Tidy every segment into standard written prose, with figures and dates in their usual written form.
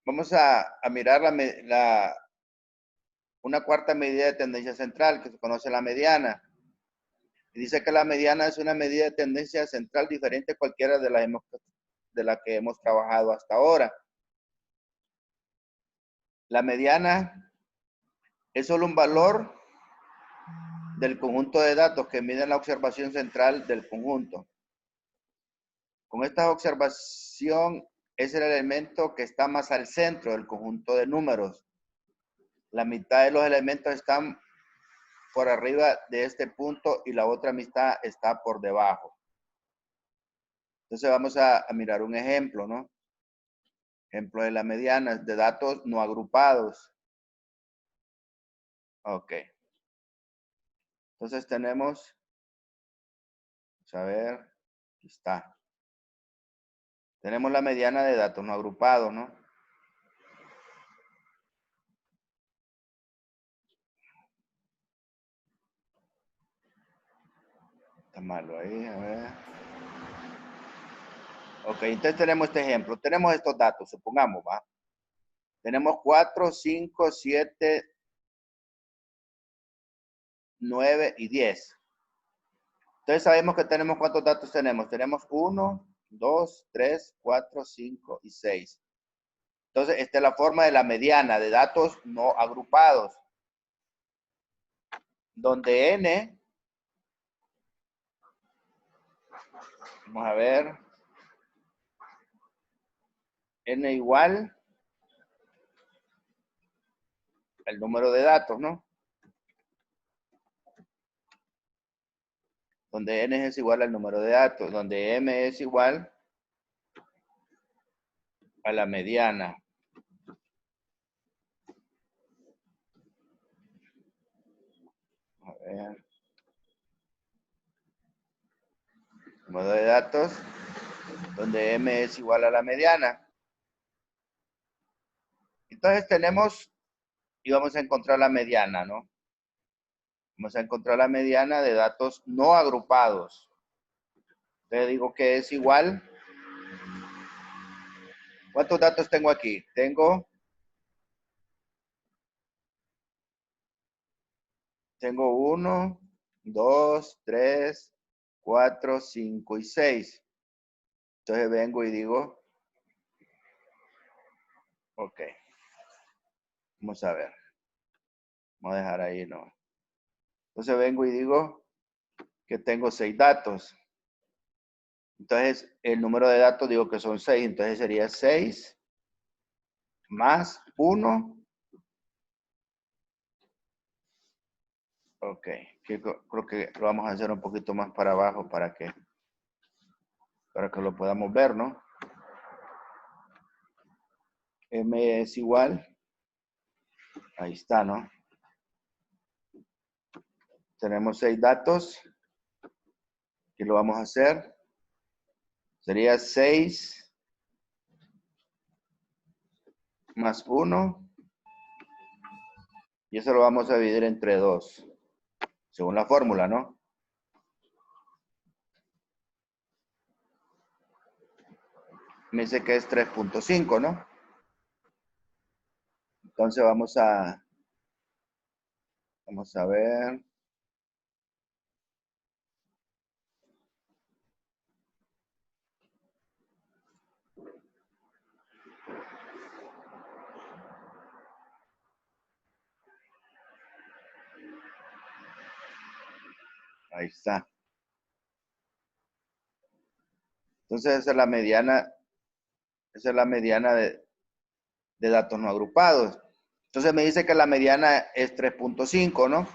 Vamos a mirar una cuarta medida de tendencia central que se conoce la mediana. Y dice que la mediana es una medida de tendencia central diferente a cualquiera de la que hemos trabajado hasta ahora. La mediana es solo un valor del conjunto de datos que miden la observación central del conjunto. Con esta observación es el elemento que está más al centro del conjunto de números. La mitad de los elementos están por arriba de este punto y la otra mitad está por debajo. Entonces vamos a mirar un ejemplo, ¿no? Ejemplo de la mediana, de datos no agrupados. Ok. Entonces tenemos, vamos a ver, aquí está. Tenemos la mediana de datos no agrupados, ¿no? Está malo ahí, a ver. Ok, entonces tenemos este ejemplo. Tenemos estos datos, supongamos, ¿va? Tenemos 4, 5, 7, 9 y 10. Entonces sabemos que tenemos cuántos datos tenemos. Tenemos 1, 2, 3, 4, 5 y 6. Entonces, esta es la forma de la mediana de datos no agrupados. Donde n, vamos a ver, n igual al número de datos, ¿no? Donde n es igual al número de datos. Donde m es igual a la mediana. A ver. Número de datos, donde m es igual a la mediana. Entonces tenemos, y vamos a encontrar la mediana, ¿no? Vamos a encontrar la mediana de datos no agrupados. Entonces digo que es igual. ¿Cuántos datos tengo aquí? Tengo 1, 2, 3, 4, 5 y 6. Entonces vengo y digo, ok, vamos a ver. Vamos a dejar ahí, ¿no? Entonces vengo y digo que tengo 6 datos. Entonces el número de datos digo que son 6. Entonces sería 6 más 1. Ok, creo que lo vamos a hacer un poquito más para abajo para que lo podamos ver, ¿no? M es igual. Ahí está, ¿no? Tenemos 6 datos. ¿Qué lo vamos a hacer? Sería 6 más 1. Y eso lo vamos a dividir entre 2. Según la fórmula, ¿no? Me dice que es 3.5, ¿no? Entonces vamos a ver. Ahí está. Entonces esa es la mediana. Esa es la mediana de datos no agrupados. Entonces me dice que la mediana es 3.5, ¿no?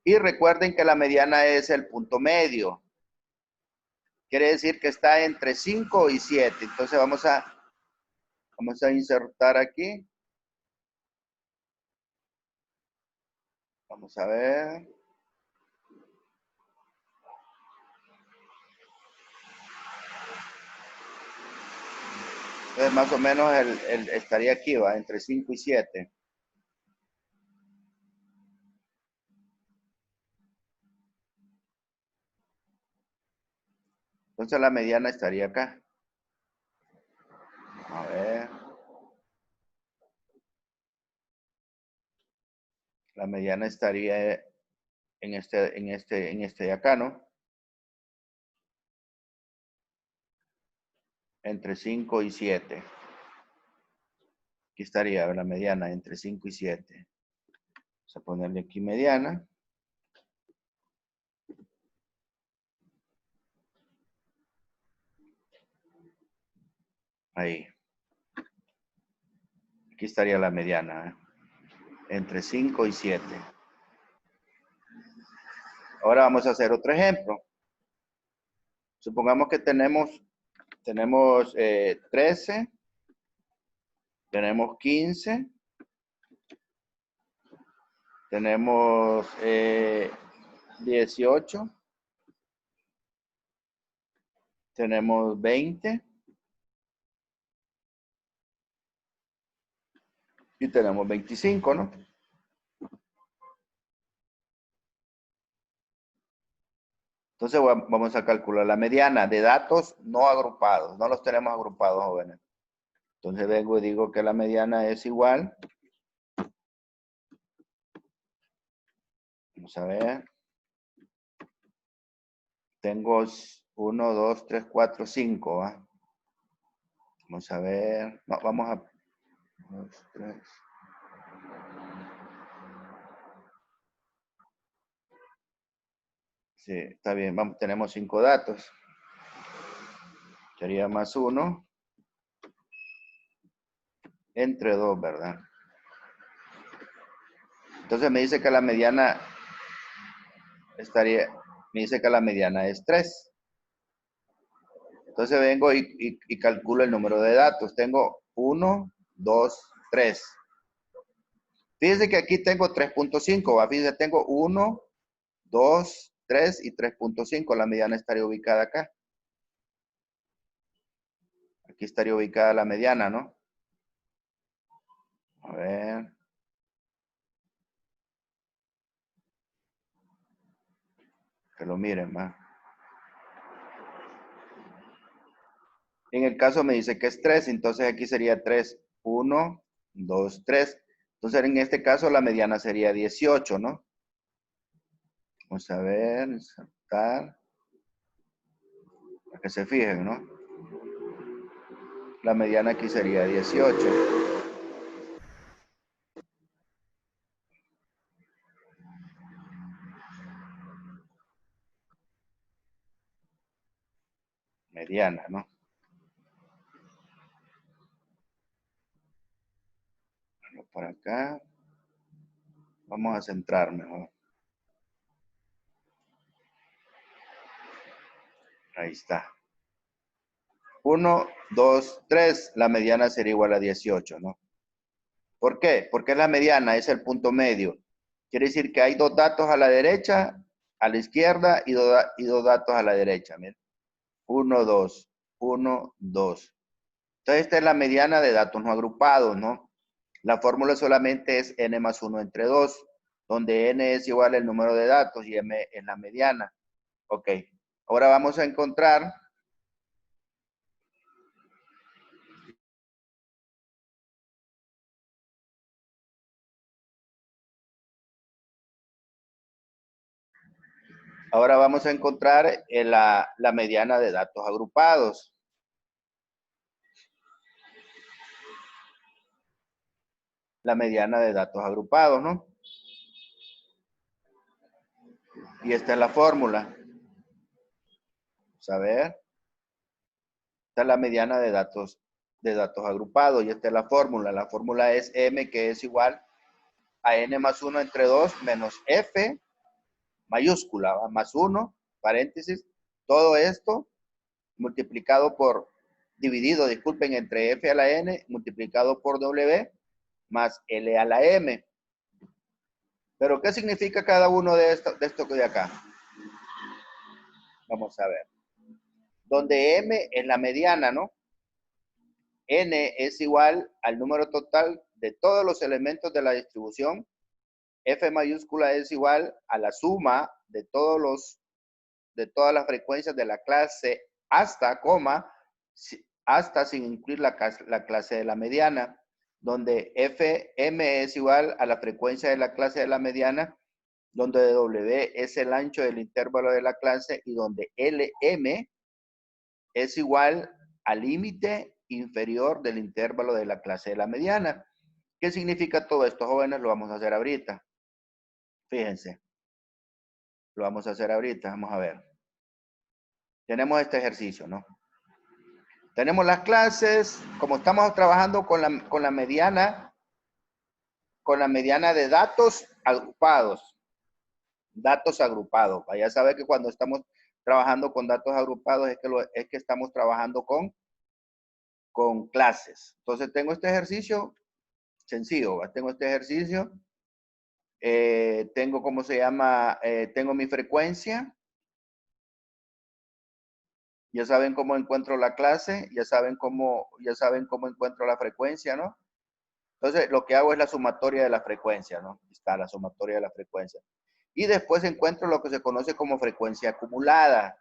Y recuerden que la mediana es el punto medio. Quiere decir que está entre 5 y 7. Entonces vamos a insertar aquí. Vamos a ver. Entonces más o menos estaría aquí, va, entre 5 y 7. Entonces la mediana estaría acá. A ver. La mediana estaría en este de acá, ¿no? Entre 5 y 7. Aquí estaría la mediana entre 5 y 7. Vamos a ponerle aquí mediana. Ahí. Aquí estaría la mediana, ¿eh? Entre 5 y 7. Ahora vamos a hacer otro ejemplo. Supongamos que tenemos 13, tenemos 15, tenemos 18, tenemos 20 y tenemos 25, ¿no? Entonces vamos a calcular la mediana de datos no agrupados. No los tenemos agrupados, jóvenes. Entonces vengo y digo que la mediana es igual. Vamos a ver. Tengo 1, 2, 3, 4, 5. ¿Va? Vamos a ver. No, vamos a... 2, 3. Sí, está bien. Vamos, tenemos 5 datos. Sería más 1 entre 2, ¿verdad? Entonces me dice que la mediana me dice que la mediana es 3. Entonces vengo y calculo el número de datos. Tengo 1, 2, 3. Fíjense que aquí tengo 3.5. ¿Va? Fíjense, tengo 1, 2, 3 y 3.5. La mediana estaría ubicada acá. Aquí estaría ubicada la mediana, ¿no? A ver. Que lo miren, ¿va? En el caso me dice que es 3, entonces aquí sería 3, 1, 2, 3. Entonces en este caso la mediana sería 18, ¿no? Vamos a ver, saltar. Para que se fijen, ¿no? La mediana aquí sería 18. Mediana, ¿no? Por acá. Vamos a centrar mejor. Ahí está. 1, 2, 3. La mediana sería igual a 18, ¿no? ¿Por qué? Porque la mediana es el punto medio. Quiere decir que hay 2 datos a la derecha, a la izquierda y 2 datos a la derecha. Miren. 1, 2. 1, 2. Entonces esta es la mediana de datos no agrupados, ¿no? La fórmula solamente es n más 1 entre 2, donde n es igual al número de datos y m es la mediana. Ok. Ahora vamos a encontrar la mediana de datos agrupados. La mediana de datos agrupados, ¿no? Y esta es la fórmula. Vamos a ver. Esta es la mediana de datos agrupados y esta es la fórmula. La fórmula es m, que es igual a n más 1 entre 2 menos f mayúscula, ¿va? Más 1, paréntesis, todo esto multiplicado por, dividido, disculpen, entre f a la n multiplicado por w más l a la m. Pero ¿qué significa cada uno de esto de acá? Vamos a ver. Donde m es la mediana, ¿no? N es igual al número total de todos los elementos de la distribución. F mayúscula es igual a la suma de todas las frecuencias de la clase hasta, hasta sin incluir la clase de la mediana. donde Fm es igual a la frecuencia de la clase de la mediana, donde W es el ancho del intervalo de la clase y donde Lm es igual al límite inferior del intervalo de la clase de la mediana. ¿Qué significa todo esto, jóvenes? Lo vamos a hacer ahorita. Fíjense. Lo vamos a hacer ahorita. Vamos a ver. Tenemos este ejercicio, ¿no? Tenemos las clases. Como estamos trabajando con la mediana de datos agrupados. Datos agrupados. Ya sabe que cuando estamos trabajando con datos agrupados es que estamos trabajando con clases. Entonces tengo este ejercicio sencillo. ¿Va? Tengo este ejercicio. Tengo, ¿cómo se llama? Tengo mi frecuencia. Ya saben cómo encuentro la clase, ya saben cómo encuentro la frecuencia, ¿no? Entonces, lo que hago es la sumatoria de la frecuencia, ¿no? Está la sumatoria de la frecuencia. Y después encuentro lo que se conoce como frecuencia acumulada.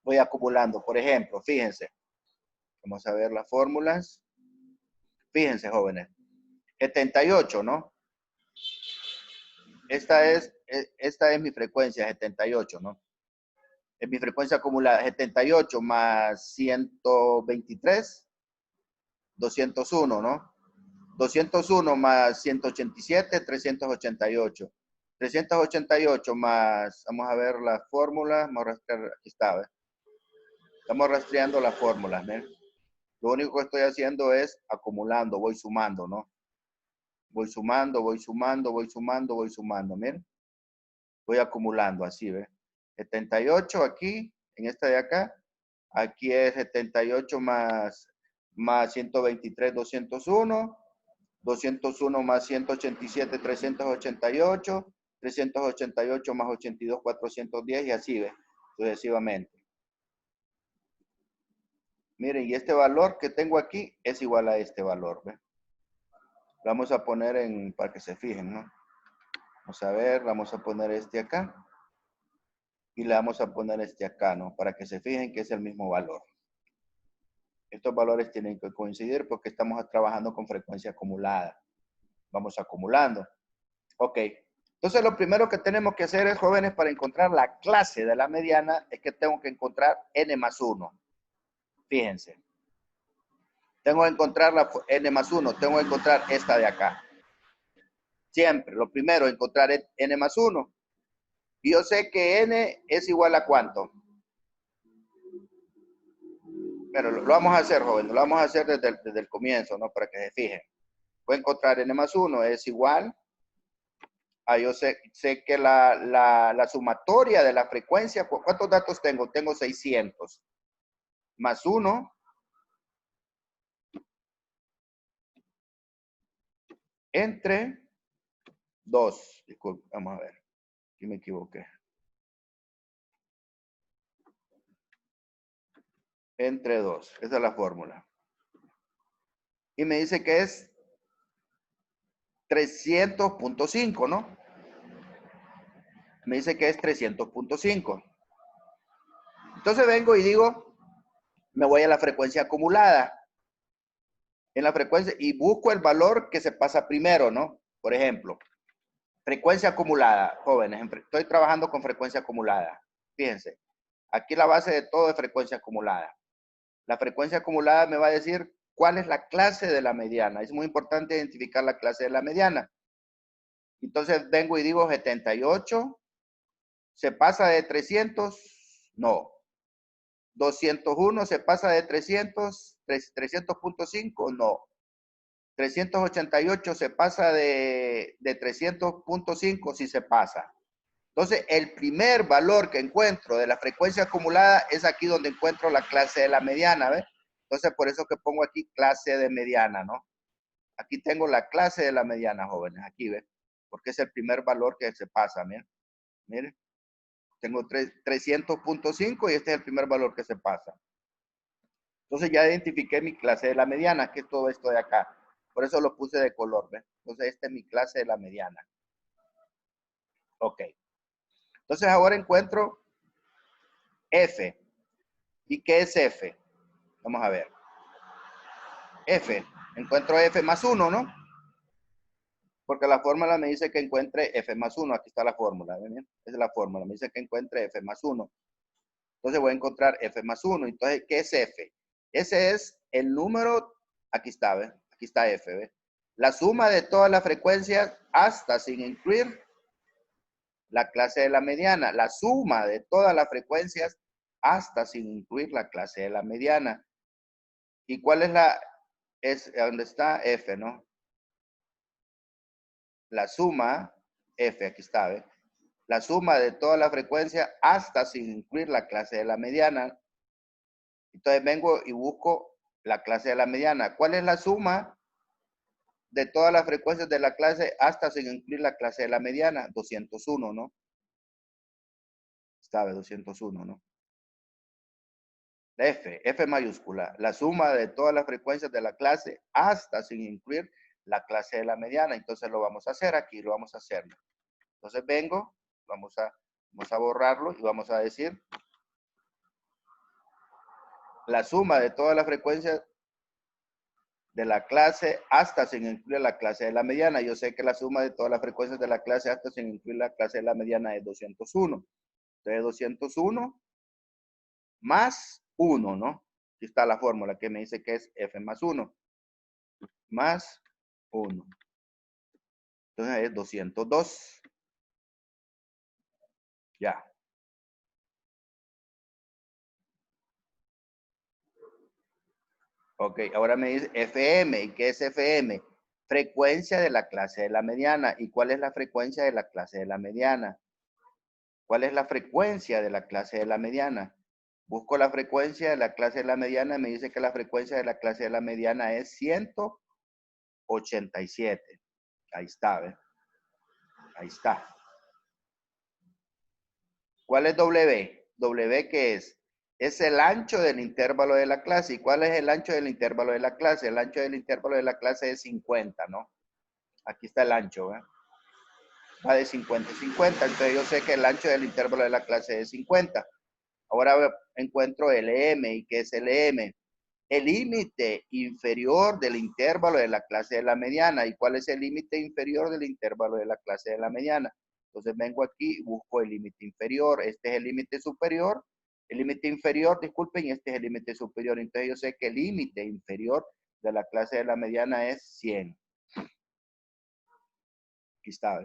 Voy acumulando, por ejemplo, fíjense. Vamos a ver las fórmulas. Fíjense, jóvenes. 78, ¿no? Esta es mi frecuencia, 78, ¿no? Es mi frecuencia acumulada, 78 más 123, 201, ¿no? 201 más 187, 388. 388 más, vamos a ver las fórmulas, vamos a rastrear, aquí está, ¿ves? Estamos rastreando las fórmulas, ¿ves? Lo único que estoy haciendo es acumulando, voy sumando, ¿no? Voy sumando, voy sumando, voy sumando, voy sumando, miren. Voy acumulando, así, ¿ves? 78 aquí, en esta de acá. Aquí es 78 más 123, 201. 201 más 187, 388. 388 más 82, 410 y así, ¿ves? Sucesivamente. Miren, y este valor que tengo aquí es igual a este valor, ¿ves? Vamos a poner para que se fijen, ¿no? Vamos a ver, vamos a poner este acá. Y le vamos a poner este acá, ¿no? Para que se fijen que es el mismo valor. Estos valores tienen que coincidir porque estamos trabajando con frecuencia acumulada. Vamos acumulando. Ok. Entonces, lo primero que tenemos que hacer es, jóvenes, para encontrar la clase de la mediana, es que tengo que encontrar n más 1. Fíjense. Tengo que encontrar la n más 1. Tengo que encontrar esta de acá. Siempre. Lo primero, encontrar n más 1. Y yo sé que n es igual a ¿cuánto? Pero lo vamos a hacer, jóvenes. Lo vamos a hacer desde el comienzo, ¿no? Para que se fijen. Voy a encontrar n más 1 es igual a, yo sé que la sumatoria de la frecuencia, ¿cuántos datos tengo? Tengo 600. Más 1 entre 2. Disculpe, vamos a ver. Aquí me equivoqué. Entre 2. Esa es la fórmula. Y me dice que es 300.5, ¿no? Me dice que es 300.5. Entonces vengo y digo, me voy a la frecuencia acumulada. En la frecuencia y busco el valor que se pasa primero, ¿no? Por ejemplo, frecuencia acumulada, jóvenes, estoy trabajando con frecuencia acumulada. Fíjense, aquí la base de todo es frecuencia acumulada. La frecuencia acumulada me va a decir cuál es la clase de la mediana. Es muy importante identificar la clase de la mediana. Entonces vengo y digo 78. ¿Se pasa de 300? No. 201 se pasa de 300, 300.5, no. 388 se pasa de 300.5, sí se pasa. Entonces, el primer valor que encuentro de la frecuencia acumulada es aquí donde encuentro la clase de la mediana, ¿ves? Entonces, por eso que pongo aquí clase de mediana, ¿no? Aquí tengo la clase de la mediana, jóvenes, aquí, ¿ves? Porque es el primer valor que se pasa, miren. Miren. Tengo 300.5 y este es el primer valor que se pasa. Entonces ya identifiqué mi clase de la mediana, que es todo esto de acá. Por eso lo puse de color, ¿ves? Entonces esta es mi clase de la mediana. Ok. Entonces ahora encuentro F. ¿Y qué es F? Vamos a ver. F. Encuentro f más 1, ¿no? Porque la fórmula me dice que encuentre f más 1. Aquí está la fórmula. ¿Ven? Esa es la fórmula. Me dice que encuentre f más 1. Entonces voy a encontrar f más 1. Entonces, ¿qué es f? Ese es el número, aquí está, ¿ves? Aquí está f, ¿ves? La suma de todas las frecuencias hasta sin incluir la clase de la mediana. La suma de todas las frecuencias hasta sin incluir la clase de la mediana. ¿Y cuál es la, es donde está f, ¿no? La suma, f, aquí está, ¿ves? La suma de toda la frecuencia hasta sin incluir la clase de la mediana. Entonces vengo y busco la clase de la mediana. ¿Cuál es la suma de todas las frecuencias de la clase hasta sin incluir la clase de la mediana? 201, ¿no? Está, 201, ¿no? F mayúscula, la suma de todas las frecuencias de la clase hasta sin incluir la clase de la mediana. Entonces lo vamos a hacer aquí, lo vamos a hacer. Entonces vengo, vamos a borrarlo y vamos a decir la suma de todas las frecuencias de la clase hasta sin incluir la clase de la mediana. Yo sé que la suma de todas las frecuencias de la clase hasta sin incluir la clase de la mediana es 201. Entonces 201 más 1, ¿no? Aquí está la fórmula que me dice que es f más 1. Más 1. Entonces es 202. Ya. Ok, ahora me dice FM. ¿Y qué es FM? Frecuencia de la clase de la mediana. ¿Y cuál es la frecuencia de la clase de la mediana? ¿Cuál es la frecuencia de la clase de la mediana? Busco la frecuencia de la clase de la mediana y me dice que la frecuencia de la clase de la mediana es 187. Ahí está, ¿ves? Ahí está. ¿Cuál es W? W, ¿qué es? Es el ancho del intervalo de la clase. ¿Y cuál es el ancho del intervalo de la clase? El ancho del intervalo de la clase es 50, ¿no? Aquí está el ancho, ¿eh? Va de 50 a 50. Entonces yo sé que el ancho del intervalo de la clase es 50. Ahora encuentro LM. ¿Y qué es LM? El límite inferior del intervalo de la clase de la mediana. ¿Y cuál es el límite inferior del intervalo de la clase de la mediana? Entonces vengo aquí y busco el límite inferior. Este es el límite superior. El límite inferior, disculpen, y este es el límite superior. Entonces yo sé que el límite inferior de la clase de la mediana es 100. Aquí está.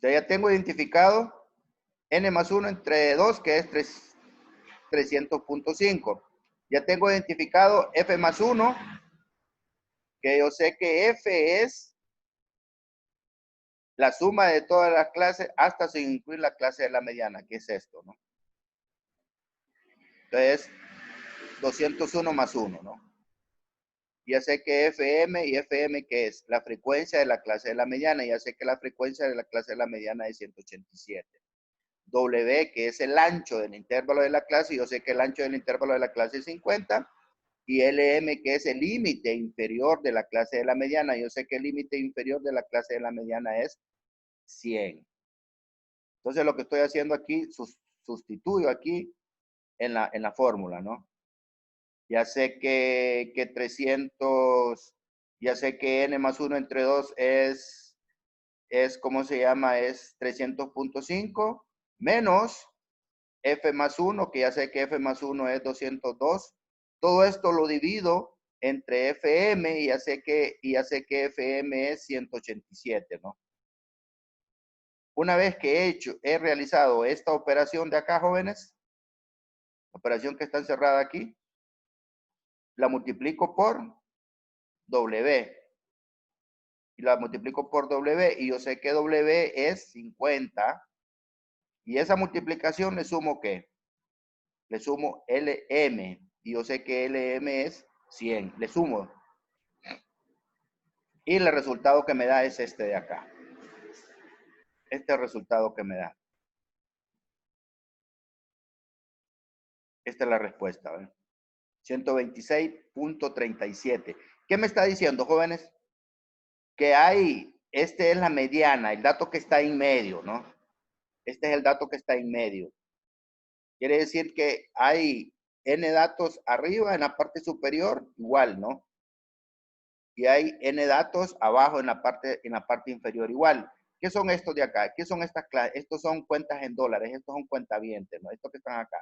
¿Eh? Ya tengo identificado n más 1 entre 2, que es 300.5. Ya tengo identificado f más 1, que yo sé que f es la suma de todas las clases hasta sin incluir la clase de la mediana, que es esto, ¿no? Entonces, 201 más 1, ¿no? Ya sé que FM y FM, que es la frecuencia de la clase de la mediana, ya sé que la frecuencia de la clase de la mediana es 187. W, que es el ancho del intervalo de la clase, yo sé que el ancho del intervalo de la clase es 50. Y LM, que es el límite inferior de la clase de la mediana, yo sé que el límite inferior de la clase de la mediana es 100. Entonces lo que estoy haciendo aquí, sustituyo aquí en la fórmula, ¿no? Ya sé que 300, ya sé que n más 1 entre 2 ¿cómo se llama? Es 300.5 menos f más 1, que ya sé que f más 1 es 202. Todo esto lo divido entre fm y ya sé que fm es 187, ¿no? Una vez que he realizado esta operación de acá, jóvenes, la operación que está encerrada aquí, la multiplico por W. Y la multiplico por W y yo sé que W es 50. Y esa multiplicación le sumo ¿qué? Le sumo LM. Y yo sé que LM es 100. Le sumo. Y el resultado que me da es este de acá. Este resultado que me da. Esta es la respuesta. ¿Ven? 126.37. ¿Qué me está diciendo, jóvenes? Que hay, este es la mediana, el dato que está en medio, ¿no? Este es el dato que está en medio. Quiere decir que hay n datos arriba, en la parte superior, igual, ¿no? y hay n datos abajo en la parte inferior igual. ¿Qué son estos de acá? ¿Qué son estas clases? Estos son cuentas en dólares, estos son cuentavientes, ¿no? Estos que están acá.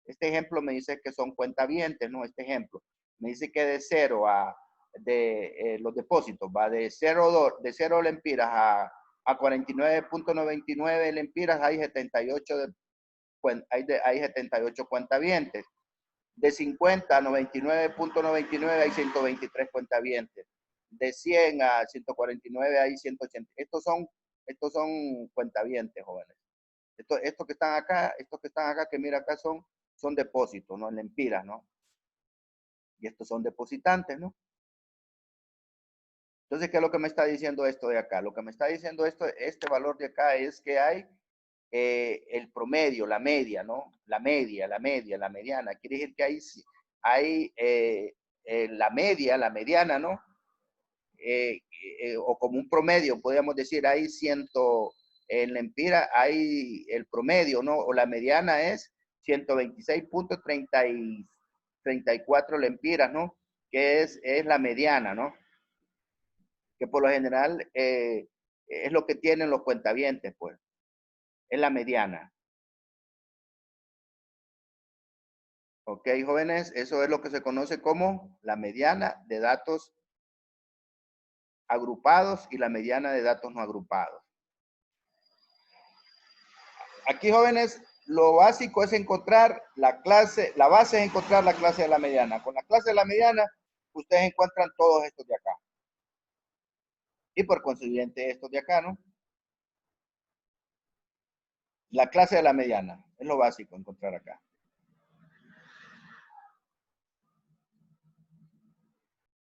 Este ejemplo me dice que son cuentavientes, ¿no? Este ejemplo. Me dice que de 0 a los depósitos, va de 0 lempiras a 49.99 lempiras, hay 78 hay 78 cuentavientes. De 50 a 99.99 hay 123 cuentavientes. De 100 a 149 hay 180. Estos son cuentavientes, jóvenes. Estos que están acá, que mira acá son depósitos, ¿no? En lempiras, ¿no? Y estos son depositantes, ¿no? Entonces, ¿qué es lo que me está diciendo esto de acá? Lo que me está diciendo este valor de acá es que hay el promedio, la media, ¿no? La mediana. Quiere decir que hay la media, la mediana, ¿no? O como un promedio, podríamos decir, hay en la empira hay el promedio, ¿no? O la mediana es 126.34 lempiras, ¿no? Que es la mediana, ¿no? Que por lo general es lo que tienen los cuentavientes, pues. Es la mediana. Ok, jóvenes, eso es lo que se conoce como la mediana de datos agrupados y la mediana de datos no agrupados. Aquí, jóvenes, lo básico es encontrar la base es encontrar la clase de la mediana. Con la clase de la mediana, ustedes encuentran todos estos de acá. Y por consiguiente, estos de acá, ¿no? La clase de la mediana, es lo básico encontrar acá.